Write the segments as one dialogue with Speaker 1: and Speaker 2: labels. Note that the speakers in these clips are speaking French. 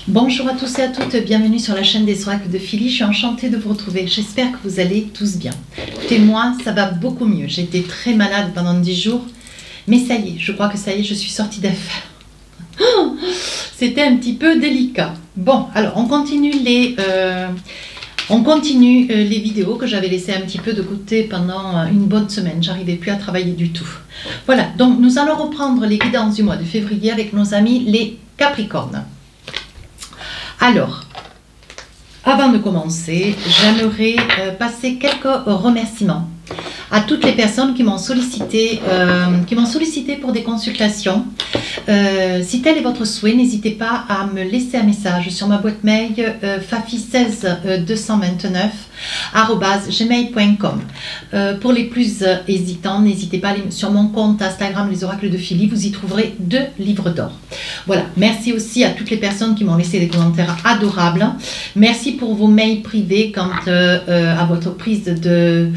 Speaker 1: Bonjour à tous et à toutes, bienvenue sur la chaîne des oracles de Philly. Je suis enchantée de vous retrouver, j'espère que vous allez tous bien. Écoutez, moi, ça va beaucoup mieux. J'ai été très malade pendant 10 jours, mais ça y est, je crois que ça y est, je suis sortie d'affaire. C'était un petit peu délicat. Bon, alors on continue les vidéos que j'avais laissées un petit peu de côté pendant une bonne semaine. J'arrivais plus à travailler du tout. Voilà, donc nous allons reprendre les guidances du mois de février avec nos amis les Capricornes. Alors, avant de commencer, j'aimerais passer quelques remerciements à toutes les personnes qui m'ont sollicité pour des consultations. Si tel est votre souhait, n'hésitez pas à me laisser un message sur ma boîte mail fafi16229@gmail.com. Pour les plus hésitants, n'hésitez pas à aller sur mon compte Instagram Les Oracles de Philly, vous y trouverez 2 livres d'or. Voilà, merci aussi à toutes les personnes qui m'ont laissé des commentaires adorables. Merci pour vos mails privés quant à votre prise de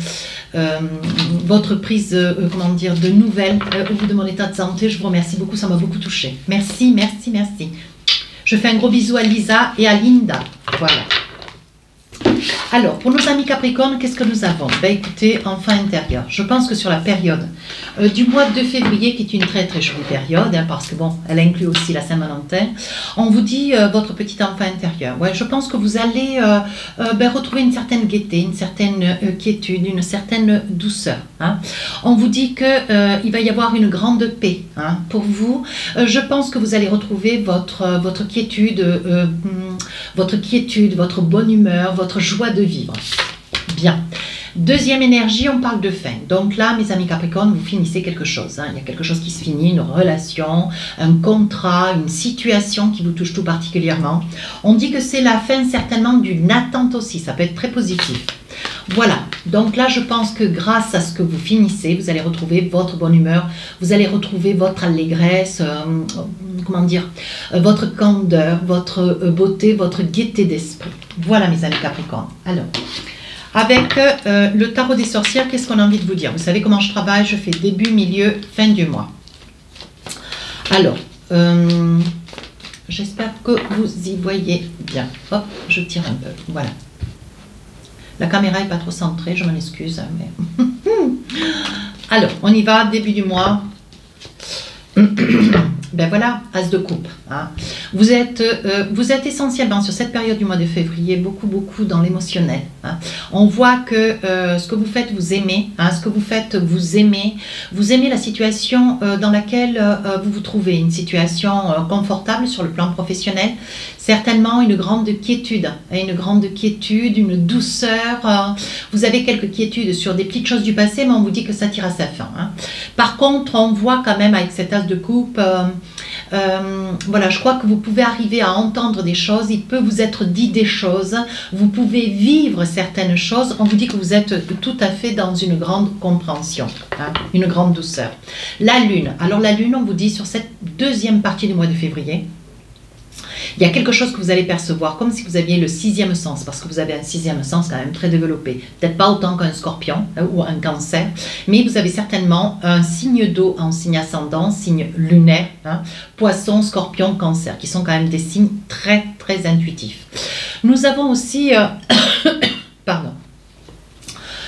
Speaker 1: nouvelles au bout de mon état de santé. Je vous remercie beaucoup, ça m'a beaucoup touchée. Merci, merci, merci. Je fais un gros bisou à Lisa et à Linda. Voilà. Alors, pour nos amis Capricornes, qu'est-ce que nous avons? Ben, écoutez, enfant intérieur. Je pense que sur la période du mois de février, qui est une très très jolie période, hein, parce que bon, elle inclut aussi la Saint-Valentin, on vous dit votre petit enfant intérieur. Ouais, je pense que vous allez retrouver une certaine gaieté, une certaine quiétude, une certaine douceur. Hein. On vous dit que il va y avoir une grande paix. Hein, pour vous, je pense que vous allez retrouver votre quiétude, votre bonne humeur, votre joie de vivre. Bien. Deuxième énergie, on parle de fin. Donc là, mes amis Capricornes, vous finissez quelque chose. Hein. Il y a quelque chose qui se finit, une relation, un contrat, une situation qui vous touche tout particulièrement. On dit que c'est la fin certainement d'une attente aussi. Ça peut être très positif. Voilà, donc là je pense que grâce à ce que vous finissez, vous allez retrouver votre bonne humeur, vous allez retrouver votre allégresse, votre candeur, votre beauté, votre gaieté d'esprit. Voilà mes amis Capricornes. Alors, avec le tarot des sorcières, qu'est-ce qu'on a envie de vous dire? Vous savez comment je travaille, je fais début, milieu, fin du mois. Alors, j'espère que vous y voyez bien. Hop, je tire un peu, voilà. La caméra n'est pas trop centrée, je m'en excuse. Mais... Alors, on y va, début du mois. Ben voilà, As de coupe. Hein. Vous êtes essentiellement sur cette période du mois de février beaucoup dans l'émotionnel. Hein. On voit que ce que vous faites, vous aimez. Hein, ce que vous faites, vous aimez. Vous aimez la situation dans laquelle vous vous trouvez. Une situation confortable sur le plan professionnel. Certainement une grande quiétude. Une douceur. Vous avez quelques quiétudes sur des petites choses du passé, mais on vous dit que ça tire à sa fin. Hein. Par contre, on voit quand même avec cet As de coupe... voilà, je crois que vous pouvez arriver à entendre des choses, il peut vous être dit des choses, vous pouvez vivre certaines choses, on vous dit que vous êtes tout à fait dans une grande compréhension, hein, une grande douceur. La lune, alors la lune, on vous dit sur cette deuxième partie du mois de février, il y a quelque chose que vous allez percevoir, comme si vous aviez le 6e sens, parce que vous avez un 6e sens quand même très développé. Peut-être pas autant qu'un scorpion ou un cancer, mais vous avez certainement un signe d'eau en signe ascendant, signe lunaire, hein, poisson, scorpion, cancer, qui sont quand même des signes très très intuitifs. Nous avons aussi... pardon.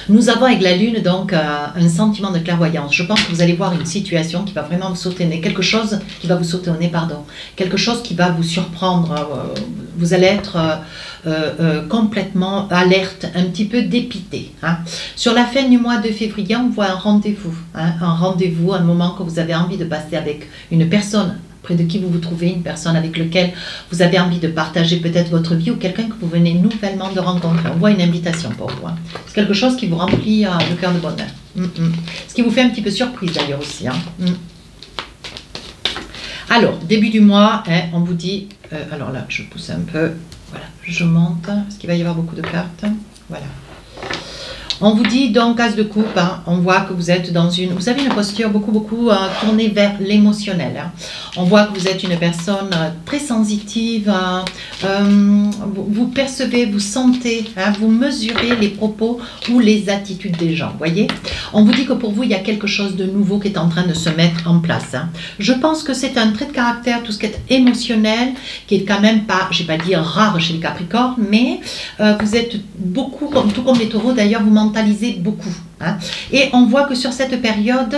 Speaker 1: Nous avons avec la lune donc un sentiment de clairvoyance. Je pense que vous allez voir une situation qui va vraiment vous sauter au nez, quelque chose qui va vous sauter au nez, pardon, quelque chose qui va vous surprendre. Vous allez être complètement alerte, un petit peu dépité. Hein. Sur la fin du mois de février, on voit un rendez-vous, hein, un moment que vous avez envie de passer avec une personne près de qui vous vous trouvez, une personne avec laquelle vous avez envie de partager peut-être votre vie ou quelqu'un que vous venez nouvellement de rencontrer. On voit une invitation pour vous. Hein. C'est quelque chose qui vous remplit le cœur de bonheur. Ce qui vous fait un petit peu surprise d'ailleurs aussi. Hein. Alors, début du mois, hein, on vous dit... alors là, je pousse un peu. Voilà, je monte parce qu'il va y avoir beaucoup de cartes. Voilà. On vous dit donc, as de coupe, hein, on voit que vous êtes dans une... Vous avez une posture beaucoup tournée vers l'émotionnel. Hein. On voit que vous êtes une personne très sensitive. Vous percevez, vous sentez, hein, vous mesurez les propos ou les attitudes des gens. Voyez, on vous dit que pour vous, il y a quelque chose de nouveau qui est en train de se mettre en place. Hein. Je pense que c'est un trait de caractère, tout ce qui est émotionnel, qui est quand même pas, je ne vais pas dire rare chez les Capricornes, mais vous êtes beaucoup, tout comme les Taureaux d'ailleurs, vous mentalisez beaucoup. Hein. Et on voit que sur cette période,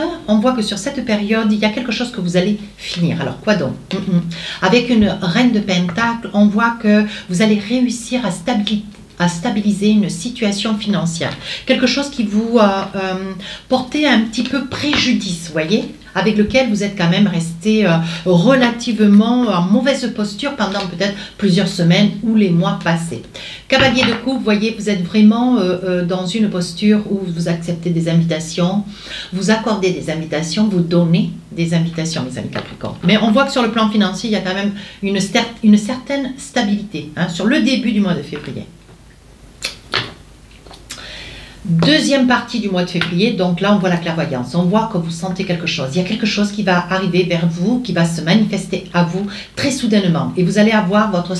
Speaker 1: il y a quelque chose que vous allez finir. Alors quoi donc? Avec une reine de Pentacle, on voit que vous allez réussir à stabiliser une situation financière. Quelque chose qui vous portait un petit peu préjudice, vous voyez, avec lequel vous êtes quand même resté relativement en mauvaise posture pendant peut-être plusieurs semaines ou les mois passés. Cavalier de coupe, vous voyez, vous êtes vraiment dans une posture où vous acceptez des invitations, vous accordez des invitations, vous donnez des invitations, mes amis Capricorne. Mais on voit que sur le plan financier, il y a quand même une certaine stabilité, hein, sur le début du mois de février. Deuxième partie du mois de février, donc là on voit la clairvoyance, on voit que vous sentez quelque chose, il y a quelque chose qui va arriver vers vous, qui va se manifester à vous très soudainement et vous allez avoir votre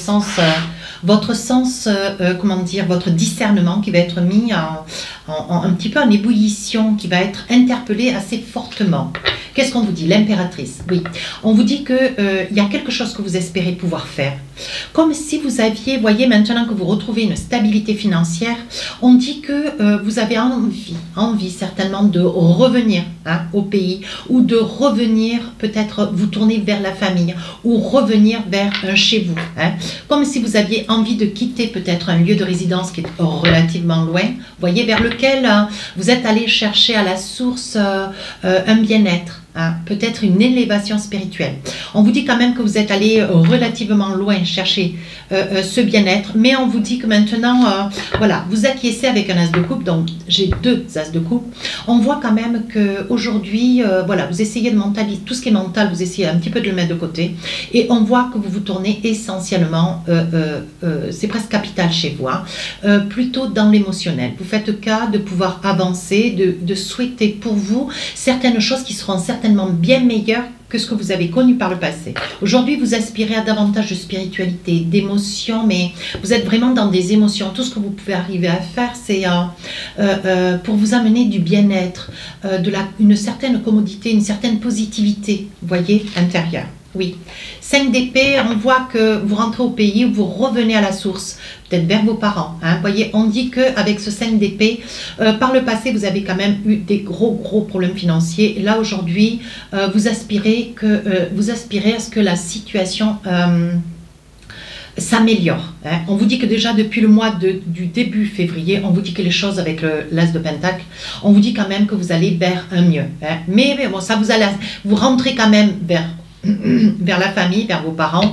Speaker 1: discernement qui va être mis un petit peu en ébullition, qui va être interpellé assez fortement. Qu'est-ce qu'on vous dit? L'impératrice, oui. On vous dit qu'il y a quelque chose que vous espérez pouvoir faire. Comme si vous aviez, voyez, maintenant que vous retrouvez une stabilité financière, on dit que vous avez envie certainement de revenir, hein, au pays, ou de revenir, peut-être vous tourner vers la famille, ou revenir vers chez vous. Hein. Comme si vous aviez envie de quitter peut-être un lieu de résidence qui est relativement loin, voyez, vers lequel vous êtes allé chercher à la source un bien-être. Hein, peut-être une élévation spirituelle. On vous dit quand même que vous êtes allé relativement loin chercher ce bien-être, mais on vous dit que maintenant, voilà, vous acquiescez avec un as de coupe, donc j'ai deux as de coupe. On voit quand même qu'aujourd'hui, voilà, vous essayez de mentaliser, tout ce qui est mental, vous essayez un petit peu de le mettre de côté, et on voit que vous vous tournez essentiellement, c'est presque capital chez vous, hein, plutôt dans l'émotionnel. Vous faites cas de pouvoir avancer, de souhaiter pour vous certaines choses qui seront certainement bien meilleures que ce que vous avez connu par le passé. Aujourd'hui, vous aspirez à davantage de spiritualité, d'émotions, mais vous êtes vraiment dans des émotions. Tout ce que vous pouvez arriver à faire, c'est pour vous amener du bien-être, une certaine commodité, une certaine positivité, vous voyez, intérieure. Oui. 5 d'épée, on voit que vous rentrez au pays, vous revenez à la source, peut-être vers vos parents. Hein. Vous voyez, on dit qu'avec ce 5 d'épée, par le passé, vous avez quand même eu des gros problèmes financiers. Et là, aujourd'hui, vous aspirez à ce que la situation s'améliore. Hein. On vous dit que déjà depuis le mois du début février, on vous dit que les choses avec l'as de Pentacle, on vous dit quand même que vous allez vers un mieux. Hein. Mais bon, ça vous rentrez quand même vers la famille, vers vos parents,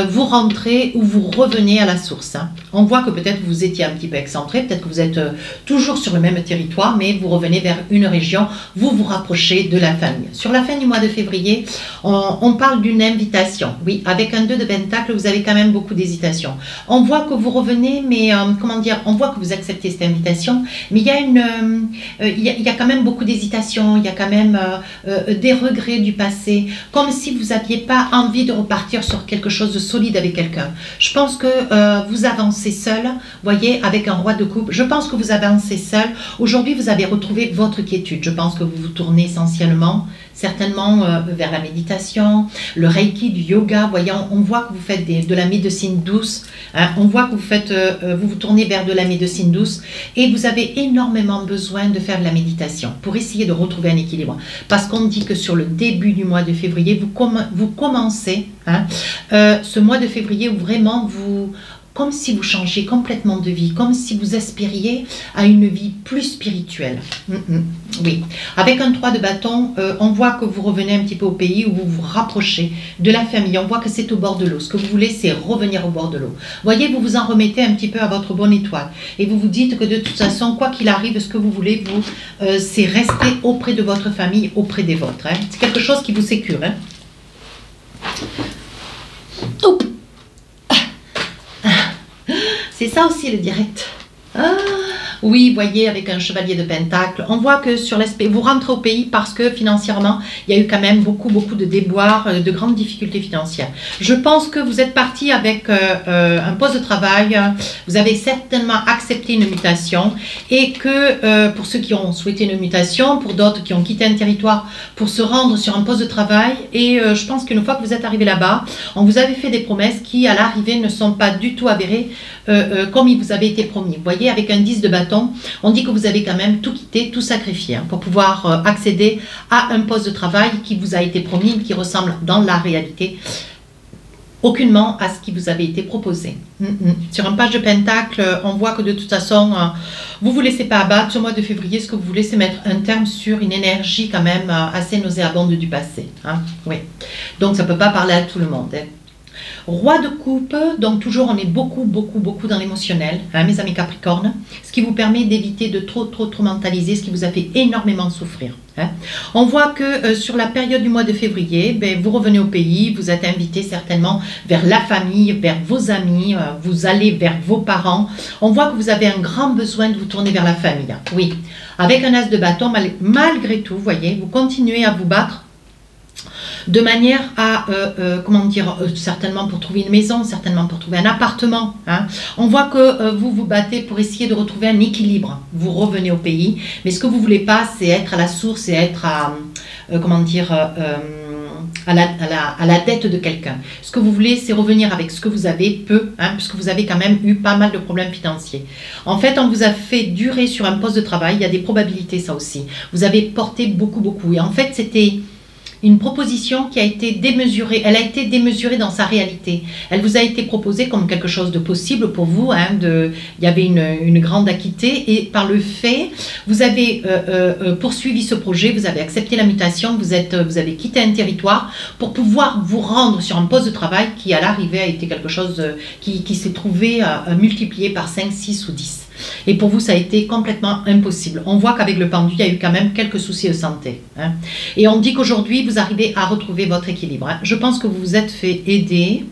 Speaker 1: vous rentrez ou vous revenez à la source. Hein. On voit que peut-être vous étiez un petit peu excentré, peut-être que vous êtes toujours sur le même territoire, mais vous revenez vers une région, vous vous rapprochez de la famille. Sur la fin du mois de février, on parle d'une invitation. Oui, avec un 2 de Pentacle, vous avez quand même beaucoup d'hésitation. On voit que vous revenez, mais comment dire, on voit que vous acceptez cette invitation, mais il y a quand même beaucoup d'hésitation, il y a quand même des regrets du passé, comme si vous n'aviez pas envie de repartir sur quelque chose de solide avec quelqu'un. Je pense que vous avancez seul, voyez, avec un roi de coupe. Je pense que vous avancez seul. Aujourd'hui, vous avez retrouvé votre quiétude. Je pense que vous vous tournez essentiellement, certainement vers la méditation, le reiki, du yoga. Voyez, on voit que vous faites de la médecine douce. Hein, on voit que vous vous tournez vers de la médecine douce et vous avez énormément besoin de faire de la méditation pour essayer de retrouver un équilibre. Parce qu'on dit que sur le début du mois de février, vous commencez, hein, ce mois de février où vraiment comme si vous changiez complètement de vie, comme si vous aspiriez à une vie plus spirituelle. Oui. Avec un 3 de bâton, on voit que vous revenez un petit peu au pays où vous vous rapprochez de la famille. On voit que c'est au bord de l'eau. Ce que vous voulez, c'est revenir au bord de l'eau. Voyez, vous vous en remettez un petit peu à votre bonne étoile. Et vous vous dites que de toute façon, quoi qu'il arrive, ce que vous voulez, c'est rester auprès de votre famille, auprès des vôtres. Hein. C'est quelque chose qui vous sécure. Hein. C'est ça aussi le direct. Oui, voyez, avec un chevalier de pentacle, on voit que sur l'aspect, vous rentrez au pays parce que financièrement, il y a eu quand même beaucoup de déboires, de grandes difficultés financières. Je pense que vous êtes parti avec un poste de travail, vous avez certainement accepté une mutation et que pour ceux qui ont souhaité une mutation, pour d'autres qui ont quitté un territoire pour se rendre sur un poste de travail, et je pense qu'une fois que vous êtes arrivé là-bas, on vous avait fait des promesses qui à l'arrivée ne sont pas du tout avérées comme il vous avait été promis. Vous voyez, avec un 10 de bâton, on dit que vous avez quand même tout quitté, tout sacrifié pour pouvoir accéder à un poste de travail qui vous a été promis, qui ressemble dans la réalité aucunement à ce qui vous avait été proposé. Sur un page de pentacle, on voit que de toute façon, vous ne vous laissez pas abattre. Sur le mois de février, ce que vous voulez, c'est mettre un terme sur une énergie quand même assez nauséabonde du passé. Oui. Donc, ça ne peut pas parler à tout le monde. Roi de coupe, donc toujours on est beaucoup dans l'émotionnel, mes amis Capricorne, ce qui vous permet d'éviter de trop mentaliser, ce qui vous a fait énormément souffrir. On voit que sur la période du mois de février, vous revenez au pays, vous êtes invité certainement vers la famille, vers vos amis, vous allez vers vos parents. On voit que vous avez un grand besoin de vous tourner vers la famille. Oui, avec un as de bâton, malgré tout, vous voyez, vous continuez à vous battre de manière à, comment dire, certainement pour trouver une maison, certainement pour trouver un appartement. On voit que vous vous battez pour essayer de retrouver un équilibre. Vous revenez au pays, mais ce que vous ne voulez pas, c'est être à la source et être à, comment dire, à la dette de quelqu'un. Ce que vous voulez, c'est revenir avec ce que vous avez peu, puisque vous avez quand même eu pas mal de problèmes financiers. En fait, on vous a fait durer sur un poste de travail. Il y a des probabilités, ça aussi. Vous avez porté beaucoup. Et en fait, c'était une proposition qui a été démesurée. Elle a été démesurée dans sa réalité. Elle vous a été proposée comme quelque chose de possible pour vous. Il y avait une grande acuité et par le fait, vous avez poursuivi ce projet, vous avez accepté la mutation, vous avez quitté un territoire pour pouvoir vous rendre sur un poste de travail qui à l'arrivée a été quelque chose qui s'est trouvé multiplié par 5, 6 ou 10. Et pour vous, ça a été complètement impossible. On voit qu'avec le pendu, il y a eu quand même quelques soucis de santé. Et on dit qu'aujourd'hui, vous arrivez à retrouver votre équilibre. Je pense que vous vous êtes fait aider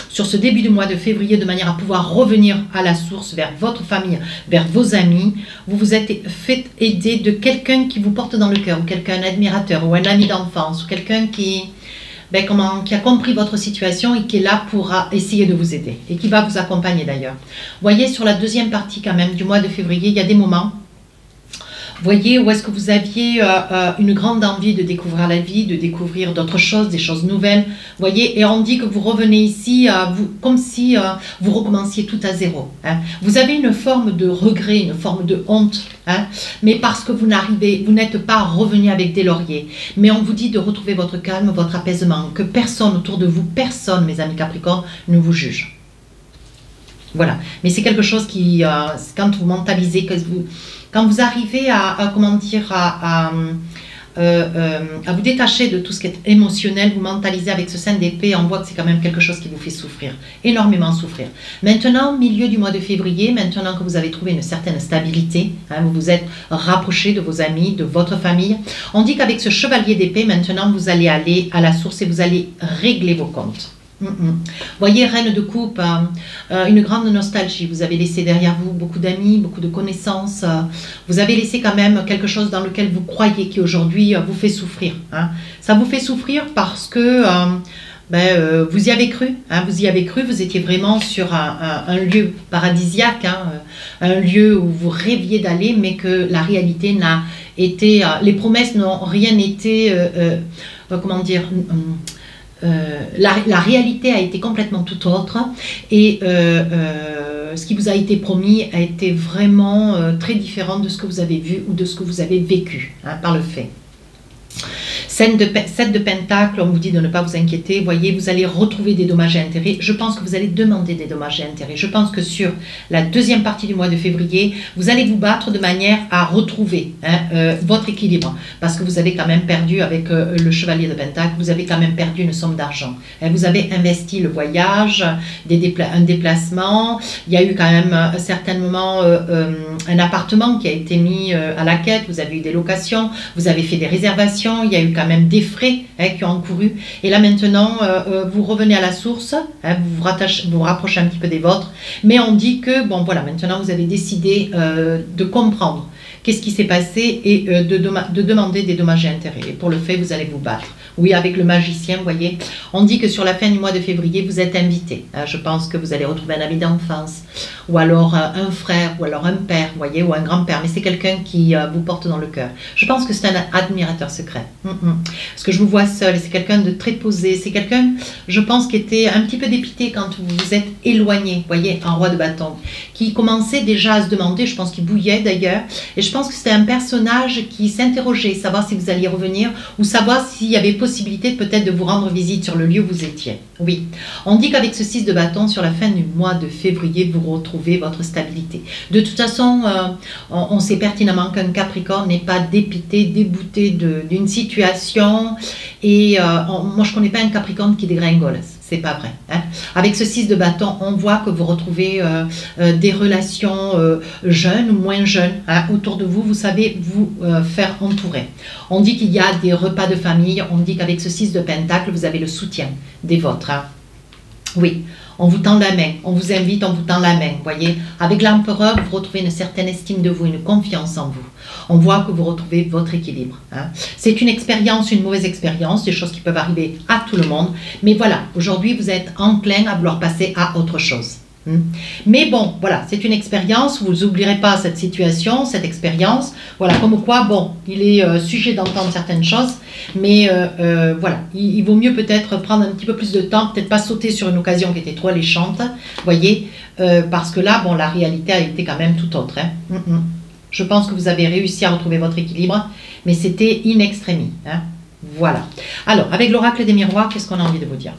Speaker 1: sur ce début du mois de février de manière à pouvoir revenir à la source, vers votre famille, vers vos amis. Vous vous êtes fait aider de quelqu'un qui vous porte dans le cœur, ou quelqu'un, un admirateur, ou un ami d'enfance, ou quelqu'un qui a compris votre situation et qui est là pour essayer de vous aider et qui va vous accompagner d'ailleurs. Vous voyez, sur la deuxième partie quand même du mois de février, il y a des moments, vous voyez, où est-ce que vous aviez une grande envie de découvrir la vie, de découvrir d'autres choses, des choses nouvelles. Vous voyez, et on dit que vous revenez ici comme si vous recommenciez tout à zéro. Vous avez une forme de regret, une forme de honte, mais parce que vous n'êtes pas revenu avec des lauriers. Mais on vous dit de retrouver votre calme, votre apaisement, que personne autour de vous, personne, mes amis Capricorne, ne vous juge. Voilà, mais c'est quelque chose qui, quand vous mentalisez, quand vous arrivez à vous détacher de tout ce qui est émotionnel, vous mentalisez avec ce 5 d'épée, on voit que c'est quand même quelque chose qui vous fait souffrir, énormément souffrir. Maintenant, milieu du mois de février, maintenant que vous avez trouvé une certaine stabilité, vous vous êtes rapproché de vos amis, de votre famille, on dit qu'avec ce chevalier d'épée, maintenant vous allez aller à la source et vous allez régler vos comptes. Voyez, reine de coupe, une grande nostalgie. Vous avez laissé derrière vous beaucoup d'amis, beaucoup de connaissances. Vous avez laissé quand même quelque chose dans lequel vous croyez qui aujourd'hui vous fait souffrir. Ça vous fait souffrir parce que vous y avez cru. Vous y avez cru, vous étiez vraiment sur un lieu paradisiaque, un lieu où vous rêviez d'aller, mais que la réalité n'a été... les promesses n'ont rien été... comment dire la réalité a été complètement tout autre et ce qui vous a été promis a été vraiment très différent de ce que vous avez vu ou de ce que vous avez vécu par le fait. 7 de pentacle, on vous dit de ne pas vous inquiéter. Voyez, vous allez retrouver des dommages et intérêts. Je pense que vous allez demander des dommages et intérêts. Je pense que sur la deuxième partie du mois de février, vous allez vous battre de manière à retrouver votre équilibre. Parce que vous avez quand même perdu avec le chevalier de pentacle, vous avez quand même perdu une somme d'argent. Vous avez investi le voyage, un déplacement. Il y a eu quand même certainement un appartement qui a été mis à la quête. Vous avez eu des locations, vous avez fait des réservations. Il y a eu quand même des frais qui ont encouru. Et là maintenant, vous revenez à la source, vous rapprochez un petit peu des vôtres. Mais on dit que, bon voilà, maintenant vous avez décidé de comprendre qu'est-ce qui s'est passé et de demander des dommages et intérêts. Et pour le fait, vous allez vous battre. Oui, avec le magicien, vous voyez, on dit que sur la fin du mois de février, vous êtes invité. Je pense que vous allez retrouver un ami d'enfance, ou alors un frère, ou alors un père, vous voyez, ou un grand-père. Mais c'est quelqu'un qui vous porte dans le cœur. Je pense que c'est un admirateur secret. Parce que je vous vois seul, et c'est quelqu'un de très posé. C'est quelqu'un, je pense, qui était un petit peu dépité quand vous vous êtes éloigné, vous voyez, un roi de bâton, qui commençait déjà à se demander, je pense qu'il bouillait d'ailleurs, et je pense que c'était un personnage qui s'interrogeait, savoir si vous alliez revenir, ou savoir s'il y avait possibilité peut-être de vous rendre visite sur le lieu où vous étiez. Oui, on dit qu'avec ce 6 de bâton, sur la fin du mois de février, vous retrouvez votre stabilité. De toute façon, on sait pertinemment qu'un Capricorne n'est pas dépité, débouté d'une situation, et moi je ne connais pas un Capricorne qui dégringole. C'est pas vrai. Hein. Avec ce 6 de bâton, on voit que vous retrouvez des relations jeunes ou moins jeunes. Hein. Autour de vous, vous savez vous faire entourer. On dit qu'il y a des repas de famille. On dit qu'avec ce 6 de pentacle, vous avez le soutien des vôtres. Hein. Oui, on vous tend la main, on vous invite, on vous tend la main. Voyez, avec l'empereur, vous retrouvez une certaine estime de vous, une confiance en vous. On voit que vous retrouvez votre équilibre. Hein. C'est une expérience, une mauvaise expérience, des choses qui peuvent arriver à tout le monde. Mais voilà, aujourd'hui, vous êtes enclin à vouloir passer à autre chose. Mais bon, voilà, c'est une expérience, vous n'oublierez pas cette situation, cette expérience, voilà, comme quoi, bon, il est sujet d'entendre certaines choses, mais voilà, il vaut mieux peut-être prendre un petit peu plus de temps, peut-être pas sauter sur une occasion qui était trop alléchante, voyez, parce que là, bon, la réalité a été quand même tout autre. Hein. Je pense que vous avez réussi à retrouver votre équilibre, mais c'était in extremis. Hein. Voilà. Alors, avec l'oracle des miroirs, qu'est-ce qu'on a envie de vous dire?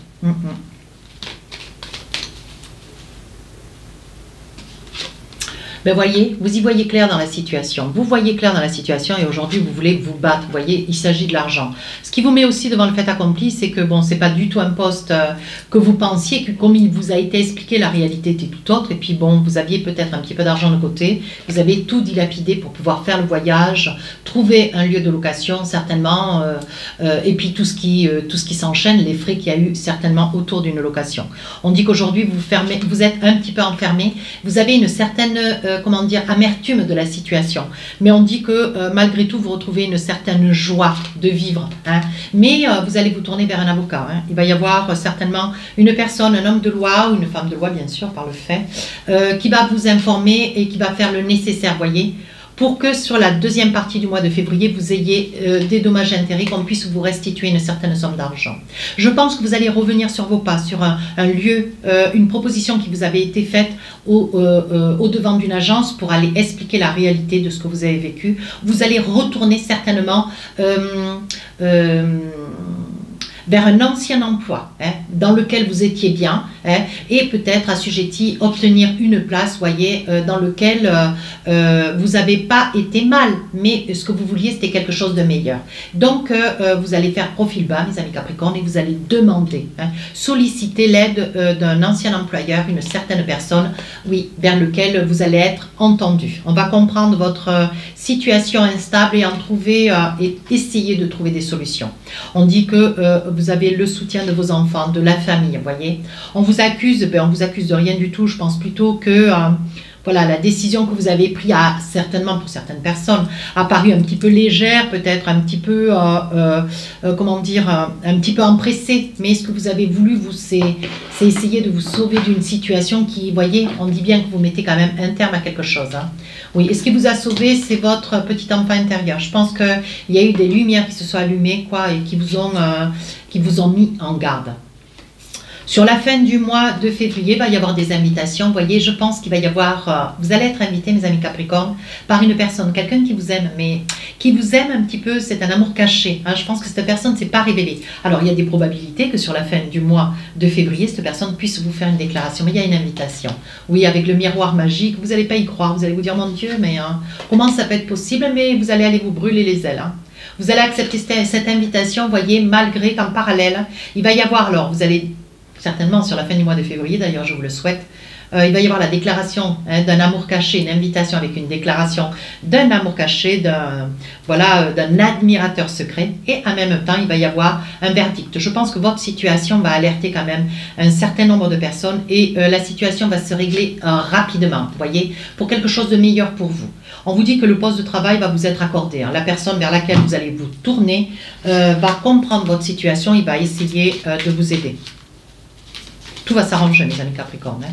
Speaker 1: Ben voyez, vous y voyez clair dans la situation. Vous voyez clair dans la situation et aujourd'hui vous voulez vous battre. Vous voyez, il s'agit de l'argent. Ce qui vous met aussi devant le fait accompli, c'est que bon, c'est pas du tout un poste que vous pensiez, que comme il vous a été expliqué, la réalité était tout autre. Et puis bon, vous aviez peut-être un petit peu d'argent de côté. Vous avez tout dilapidé pour pouvoir faire le voyage, trouver un lieu de location certainement, et puis tout ce qui s'enchaîne, les frais qu'il y a eu certainement autour d'une location. On dit qu'aujourd'hui vous êtes un petit peu enfermé. Vous avez une certaine comment dire, amertume de la situation. Mais on dit que malgré tout, vous retrouvez une certaine joie de vivre. Hein. Mais vous allez vous tourner vers un avocat. Hein. Il va y avoir certainement une personne, un homme de loi ou une femme de loi, bien sûr, par le fait, qui va vous informer et qui va faire le nécessaire, voyez, pour que sur la deuxième partie du mois de février, vous ayez des dommages et intérêts, qu'on puisse vous restituer une certaine somme d'argent. Je pense que vous allez revenir sur vos pas, sur un lieu, une proposition qui vous avait été faite au devant d'une agence pour aller expliquer la réalité de ce que vous avez vécu. Vous allez retourner certainement vers un ancien emploi, hein, dans lequel vous étiez bien, hein, et peut-être assujetti, obtenir une place, voyez, dans lequel vous n'avez pas été mal, mais ce que vous vouliez, c'était quelque chose de meilleur. Donc, vous allez faire profil bas, mes amis Capricorne, et vous allez demander, hein, solliciter l'aide d'un ancien employeur, une certaine personne, oui, vers lequel vous allez être entendu. On va comprendre votre situation instable et en trouver, et essayer de trouver des solutions. On dit que vous avez le soutien de vos enfants, de la famille, vous voyez. On vous accuse, ben on vous accuse de rien du tout, je pense plutôt que voilà, la décision que vous avez prise a certainement, pour certaines personnes, apparu un petit peu légère, peut-être un petit peu, comment dire, un petit peu empressée. Mais ce que vous avez voulu, c'est essayer de vous sauver d'une situation qui, voyez, on dit bien que vous mettez quand même un terme à quelque chose. Hein. Oui, et ce qui vous a sauvé, c'est votre petit enfant intérieur. Je pense qu'il y a eu des lumières qui se sont allumées, quoi, et qui vous ont mis en garde. Sur la fin du mois de février, il va y avoir des invitations. Vous voyez, je pense qu'il va y avoir... vous allez être invité, mes amis Capricorne, par une personne, quelqu'un qui vous aime, mais qui vous aime un petit peu, c'est un amour caché. Hein. Je pense que cette personne ne s'est pas révélée. Alors, il y a des probabilités que sur la fin du mois de février, cette personne puisse vous faire une déclaration. Mais il y a une invitation. Oui, avec le miroir magique, vous n'allez pas y croire. Vous allez vous dire, mon Dieu, mais comment ça peut être possible? Mais vous allez aller vous brûler les ailes. Hein. Vous allez accepter cette invitation, vous voyez, malgré qu'en parallèle, il va y avoir, alors, vous allez certainement sur la fin du mois de février, d'ailleurs je vous le souhaite. Il va y avoir la déclaration d'un amour caché, une invitation avec une déclaration d'un amour caché, d'un admirateur secret. Et en même temps, il va y avoir un verdict. Je pense que votre situation va alerter quand même un certain nombre de personnes et la situation va se régler rapidement, vous voyez, pour quelque chose de meilleur pour vous. On vous dit que le poste de travail va vous être accordé. La personne vers laquelle vous allez vous tourner va comprendre votre situation, il va essayer de vous aider. Tout va s'arranger, mes amis Capricorne.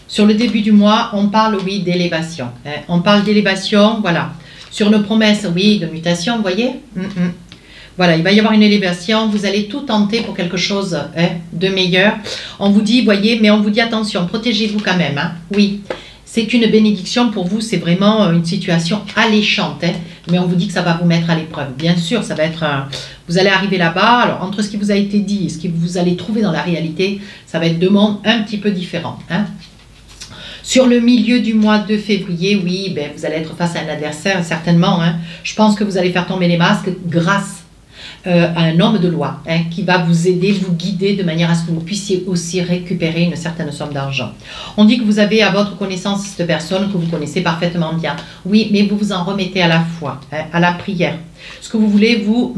Speaker 1: Sur le début du mois, on parle, oui, d'élévation. On parle d'élévation, voilà. Sur nos promesses, oui, de mutation, vous voyez. Voilà, il va y avoir une élévation. Vous allez tout tenter pour quelque chose de meilleur. On vous dit, voyez, mais on vous dit attention, protégez-vous quand même. Oui, c'est une bénédiction pour vous. C'est vraiment une situation alléchante. Mais on vous dit que ça va vous mettre à l'épreuve. Bien sûr, ça va être... vous allez arriver là-bas. Alors, entre ce qui vous a été dit et ce que vous allez trouver dans la réalité, ça va être deux mondes un petit peu différents. Sur le milieu du mois de février, oui, ben, vous allez être face à un adversaire, certainement. Je pense que vous allez faire tomber les masques grâce à un homme de loi qui va vous aider, vous guider de manière à ce que vous puissiez aussi récupérer une certaine somme d'argent. On dit que vous avez à votre connaissance cette personne que vous connaissez parfaitement bien. Oui, mais vous vous en remettez à la foi, à la prière. Ce que vous voulez, vous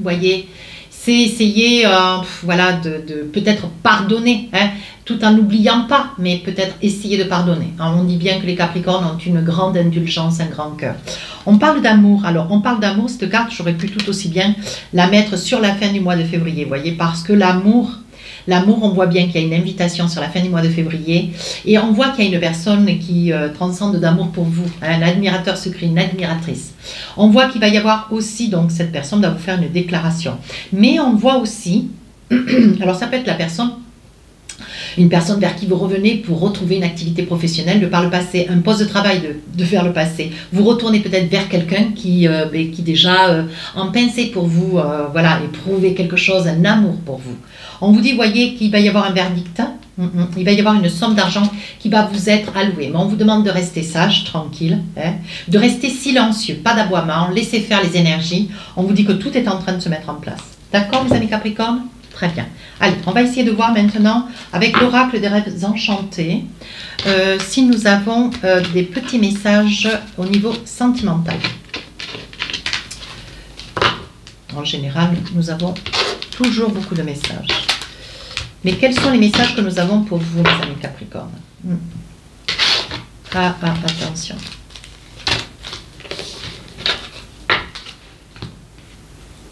Speaker 1: voyez, c'est essayer voilà, de peut-être pardonner, tout en n'oubliant pas, mais peut-être essayer de pardonner. On dit bien que les Capricornes ont une grande indulgence, un grand cœur. On parle d'amour. Alors, on parle d'amour, cette carte, j'aurais pu tout aussi bien la mettre sur la fin du mois de février, vous voyez, parce que l'amour, on voit bien qu'il y a une invitation sur la fin du mois de février et on voit qu'il y a une personne qui transcende d'amour pour vous, un admirateur secret, une admiratrice. On voit qu'il va y avoir aussi, donc cette personne va vous faire une déclaration. Mais on voit aussi, alors ça peut être une personne vers qui vous revenez pour retrouver une activité professionnelle de par le passé, un poste de travail de vers le passé. Vous retournez peut-être vers quelqu'un qui déjà en pensait pour vous, voilà, éprouver quelque chose, un amour pour vous. On vous dit, voyez, qu'il va y avoir un verdict, il va y avoir une somme d'argent qui va vous être allouée. Mais on vous demande de rester sage, tranquille, de rester silencieux, pas d'aboiement, laissez faire les énergies. On vous dit que tout est en train de se mettre en place. D'accord, mes amis Capricorne? Très bien. Allez, on va essayer de voir maintenant avec l'oracle des rêves enchantés si nous avons des petits messages au niveau sentimental. En général, nous avons toujours beaucoup de messages. Mais quels sont les messages que nous avons pour vous, mes amis Capricorne? Attention.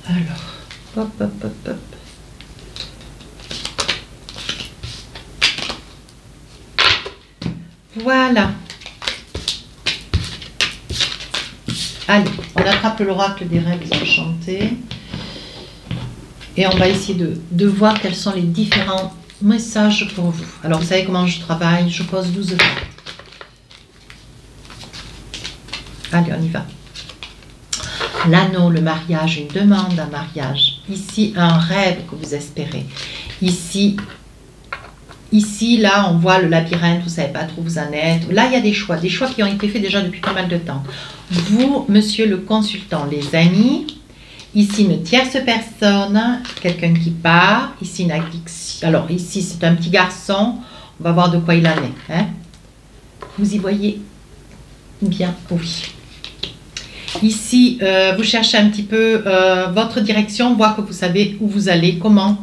Speaker 1: Alors, hop. Voilà. Allez, on attrape l'oracle des rêves enchantés. Et on va essayer de voir quels sont les différents messages pour vous. Alors, vous savez comment je travaille, je pose 12 cartes. Allez, on y va. L'anneau, le mariage, une demande à mariage. Ici, un rêve que vous espérez. Ici, là, on voit le labyrinthe, vous ne savez pas trop où vous en êtes. Là, il y a des choix qui ont été faits déjà depuis pas mal de temps. Vous, monsieur le consultant, les amis, ici, une tierce personne, quelqu'un qui part, ici, une addiction. Alors, ici, c'est un petit garçon, on va voir de quoi il en est. Vous y voyez bien, oui. Ici, vous cherchez un petit peu votre direction, voir que vous savez où vous allez, comment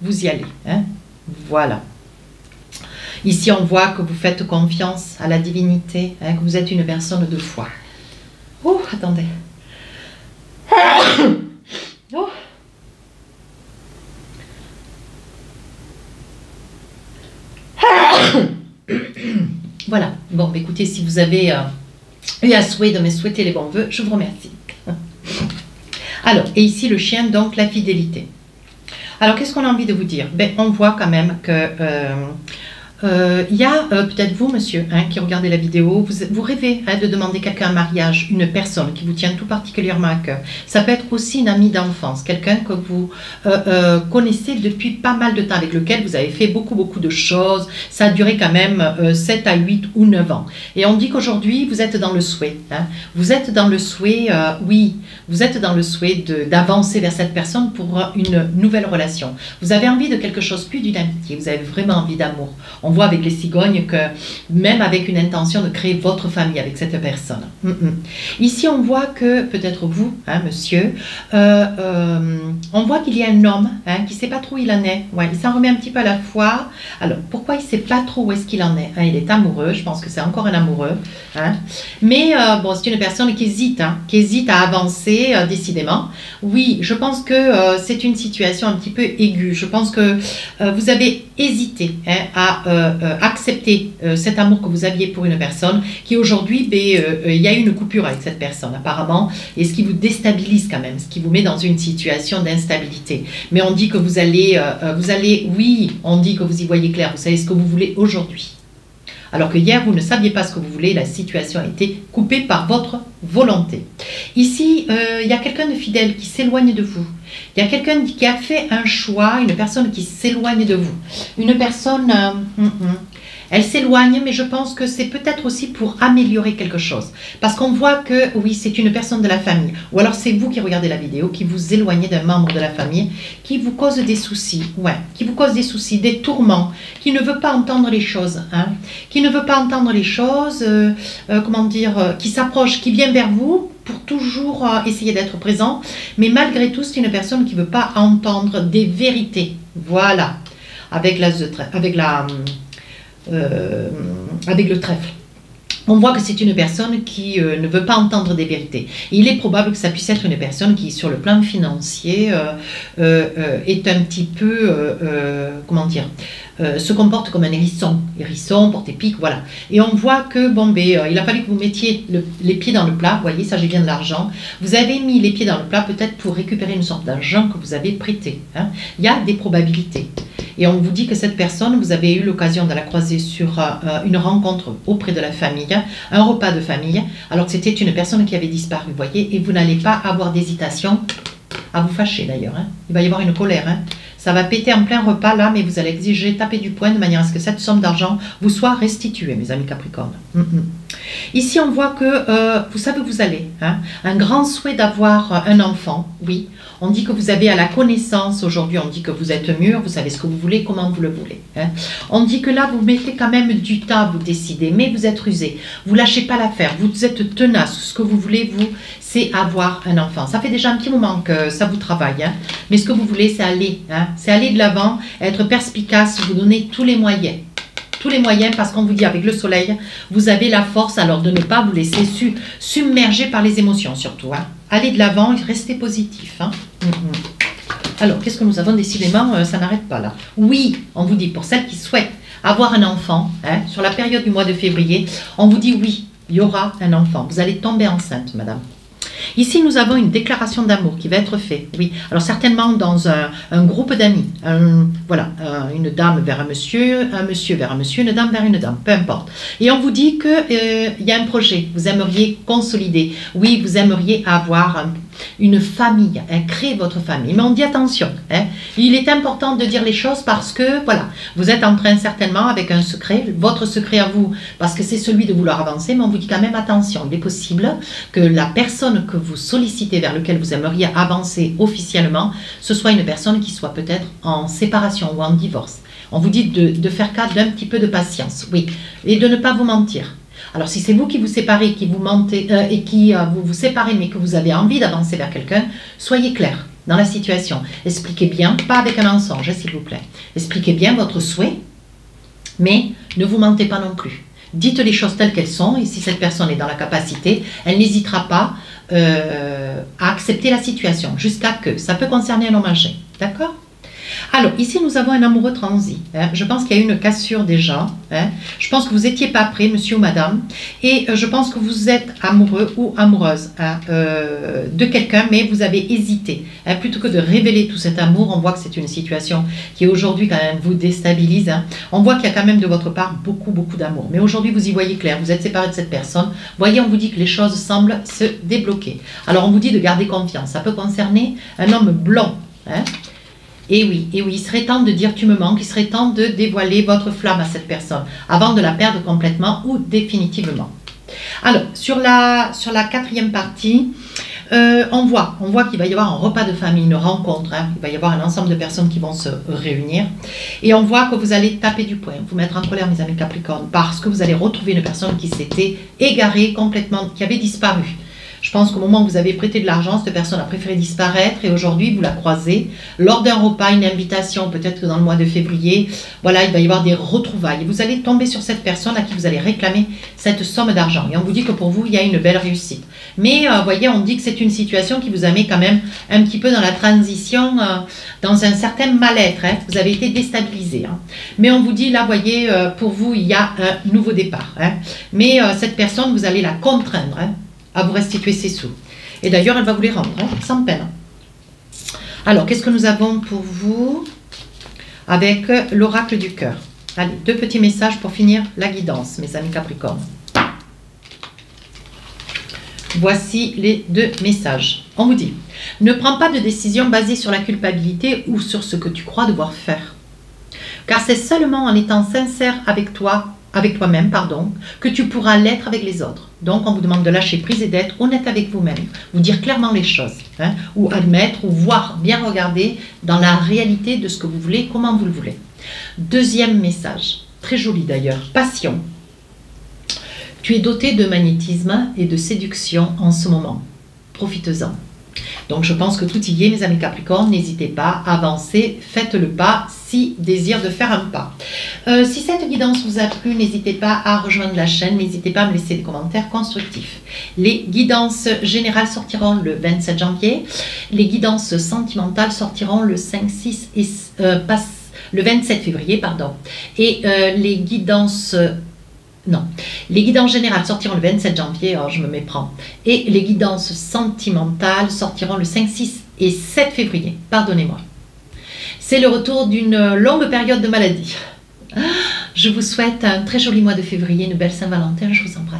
Speaker 1: vous y allez. Voilà. Ici, on voit que vous faites confiance à la divinité, que vous êtes une personne de foi. Oh, attendez. Oh. Voilà. Bon, écoutez, si vous avez eu à souhait de me souhaiter les bons vœux, je vous remercie. Alors, et ici, le chien, donc la fidélité. Alors, qu'est-ce qu'on a envie de vous dire? Ben, on voit quand même que Il y a peut-être vous, monsieur, hein, qui regardez la vidéo, vous rêvez hein, de demander quelqu'un en mariage, une personne qui vous tient tout particulièrement à cœur. Ça peut être aussi une amie d'enfance, quelqu'un que vous connaissez depuis pas mal de temps, avec lequel vous avez fait beaucoup de choses. Ça a duré quand même 7 à 8 ou 9 ans. Et on dit qu'aujourd'hui, vous êtes dans le souhait. Hein. Vous êtes dans le souhait, oui, vous êtes dans le souhait d'avancer vers cette personne pour une nouvelle relation. Vous avez envie de quelque chose plus d'une amitié, vous avez vraiment envie d'amour. On voit avec les cigognes que même avec une intention de créer votre famille avec cette personne. Ici, on voit que, peut-être vous, hein, monsieur, on voit qu'il y a un homme hein, qui ne sait pas trop où il en est. Ouais, il s'en remet un petit peu à la fois. Alors, pourquoi il ne sait pas trop où est-ce qu'il en est hein, il est amoureux, je pense que c'est encore un amoureux. Hein. Mais bon, c'est une personne qui hésite à avancer décidément. Oui, je pense que c'est une situation un petit peu aiguë. Je pense que vous avez hésité hein, à accepter cet amour que vous aviez pour une personne qui aujourd'hui, il y a eu une coupure avec cette personne apparemment, et ce qui vous déstabilise quand même, ce qui vous met dans une situation d'instabilité. Mais on dit que vous allez, oui, on dit que vous y voyez clair, vous savez ce que vous voulez aujourd'hui. Alors que hier, vous ne saviez pas ce que vous voulez, la situation a été coupée par votre volonté. Ici, il y a quelqu'un de fidèle qui s'éloigne de vous. Il y a quelqu'un qui a fait un choix, une personne qui s'éloigne de vous. Une personne, elle s'éloigne, mais je pense que c'est peut-être aussi pour améliorer quelque chose. Parce qu'on voit que, oui, c'est une personne de la famille. Ou alors c'est vous qui regardez la vidéo, qui vous éloignez d'un membre de la famille, qui vous cause des soucis, ouais, qui vous cause des soucis, des tourments, qui ne veut pas entendre les choses, hein, qui ne veut pas entendre les choses, comment dire, qui s'approche, qui vient vers vous, pour toujours essayer d'être présent, mais malgré tout, c'est une personne qui ne veut pas entendre des vérités. Voilà, avec le trèfle. On voit que c'est une personne qui ne veut pas entendre des vérités. Et il est probable que ça puisse être une personne qui, sur le plan financier, est un petit peu, comment dire, se comporte comme un hérisson, porte-épic, voilà. Et on voit que, bon, il a fallu que vous mettiez les pieds dans le plat, vous voyez, ça j'ai bien de l'argent. Vous avez mis les pieds dans le plat peut-être pour récupérer une sorte d'argent que vous avez prêté. Hein. Il y a des probabilités. Et on vous dit que cette personne, vous avez eu l'occasion de la croiser sur une rencontre auprès de la famille, un repas de famille, alors que c'était une personne qui avait disparu, vous voyez, et vous n'allez pas avoir d'hésitation à vous fâcher d'ailleurs. Hein. Il va y avoir une colère. Hein. Ça va péter en plein repas là, mais vous allez exiger, taper du poing de manière à ce que cette somme d'argent vous soit restituée, mes amis Capricorne. Ici, on voit que vous savez où vous allez. Hein. Un grand souhait d'avoir un enfant, oui. On dit que vous avez à la connaissance, aujourd'hui on dit que vous êtes mûr, vous savez ce que vous voulez, comment vous le voulez. Hein. On dit que là, vous mettez quand même du temps à vous décider, mais vous êtes rusé. Vous ne lâchez pas l'affaire, vous êtes tenace. Ce que vous voulez, vous, c'est avoir un enfant. Ça fait déjà un petit moment que ça vous travaille, hein. Mais ce que vous voulez, c'est aller. Hein. C'est aller de l'avant, être perspicace, vous donner tous les moyens. Tous les moyens, parce qu'on vous dit avec le soleil, vous avez la force alors de ne pas vous laisser submerger par les émotions surtout. Hein. Allez de l'avant et restez positif. Hein. Alors, qu'est-ce que nous avons décidément, ça n'arrête pas là. Oui, on vous dit, pour celles qui souhaitent avoir un enfant, hein, sur la période du mois de février, on vous dit oui, il y aura un enfant. Vous allez tomber enceinte, madame. Ici, nous avons une déclaration d'amour qui va être faite. Oui, alors certainement dans un groupe d'amis. Voilà, une dame vers un monsieur vers un monsieur, une dame vers une dame, peu importe. Et on vous dit qu'il y a un projet, vous aimeriez consolider. Oui, vous aimeriez avoir une famille, hein, créer votre famille. Mais on dit attention, hein, il est important de dire les choses parce que, voilà, vous êtes en train certainement avec un secret, votre secret à vous, parce que c'est celui de vouloir avancer, mais on vous dit quand même attention, il est possible que la personne que vous sollicitez, vers lequel vous aimeriez avancer officiellement, ce soit une personne qui soit peut-être en séparation ou en divorce. On vous dit de faire cas d'un petit peu de patience, oui, et de ne pas vous mentir. Alors si c'est vous qui vous séparez, qui vous mentez et qui vous séparez mais que vous avez envie d'avancer vers quelqu'un, soyez clair dans la situation. Expliquez bien, pas avec un mensonge, s'il vous plaît. Expliquez bien votre souhait, mais ne vous mentez pas non plus. Dites les choses telles qu'elles sont et si cette personne est dans la capacité, elle n'hésitera pas à accepter la situation jusqu'à que ça peut concerner un homme âgé. D'accord ? Alors, ici, nous avons un amoureux transi. Hein. Je pense qu'il y a eu une cassure déjà. Hein. Je pense que vous n'étiez pas prêt, monsieur ou madame. Et je pense que vous êtes amoureux ou amoureuse hein, de quelqu'un, mais vous avez hésité. Hein. Plutôt que de révéler tout cet amour, on voit que c'est une situation qui aujourd'hui, quand même, vous déstabilise. Hein. On voit qu'il y a quand même de votre part beaucoup, beaucoup d'amour. Mais aujourd'hui, vous y voyez clair. Vous êtes séparé de cette personne. Voyez, on vous dit que les choses semblent se débloquer. Alors, on vous dit de garder confiance. Ça peut concerner un homme blond. Hein. Et oui, il serait temps de dire tu me manques, il serait temps de dévoiler votre flamme à cette personne avant de la perdre complètement ou définitivement. Alors, sur la quatrième partie, on voit qu'il va y avoir un repas de famille, une rencontre, hein. Il va y avoir un ensemble de personnes qui vont se réunir et on voit que vous allez taper du poing, vous mettre en colère mes amis Capricorne, parce que vous allez retrouver une personne qui s'était égarée complètement, qui avait disparu. Je pense qu'au moment où vous avez prêté de l'argent, cette personne a préféré disparaître et aujourd'hui, vous la croisez lors d'un repas, une invitation, peut-être que dans le mois de février, voilà, il va y avoir des retrouvailles. Et vous allez tomber sur cette personne à qui vous allez réclamer cette somme d'argent. Et on vous dit que pour vous, il y a une belle réussite. Mais, voyez, on dit que c'est une situation qui vous a mis quand même un petit peu dans la transition, dans un certain mal-être. Hein. Vous avez été déstabilisé. Hein. Mais on vous dit, là, voyez, pour vous, il y a un nouveau départ. Hein. Mais cette personne, vous allez la contraindre, hein, à vous restituer ses sous. Et d'ailleurs, elle va vous les rendre, hein, sans peine. Alors, qu'est-ce que nous avons pour vous avec l'oracle du cœur? Allez, 2 petits messages pour finir la guidance, mes amis Capricorne. Voici les 2 messages. On vous dit, ne prends pas de décision basée sur la culpabilité ou sur ce que tu crois devoir faire. Car c'est seulement en étant sincère avec toi-même, que tu pourras l'être avec les autres. Donc, on vous demande de lâcher prise et d'être honnête avec vous-même. Vous dire clairement les choses. Hein, ou admettre, ou voir, bien regarder dans la réalité de ce que vous voulez, comment vous le voulez. 2e message, très joli d'ailleurs, passion. Tu es doté de magnétisme et de séduction en ce moment. Profite-en. Donc, je pense que tout y est, mes amis Capricorne. N'hésitez pas, avancez, faites le pas si désir de faire un pas. Si cette guidance vous a plu, n'hésitez pas à rejoindre la chaîne, n'hésitez pas à me laisser des commentaires constructifs. Les guidances générales sortiront le 27 janvier, les guidances sentimentales sortiront le 5, 6 et le 27 février, pardon. Et les guidances... Non, les guidances générales sortiront le 27 janvier, alors je me méprends. Et les guidances sentimentales sortiront le 5, 6 et 7 février, pardonnez-moi. C'est le retour d'une longue période de maladie. Je vous souhaite un très joli mois de février, une belle Saint-Valentin, je vous embrasse.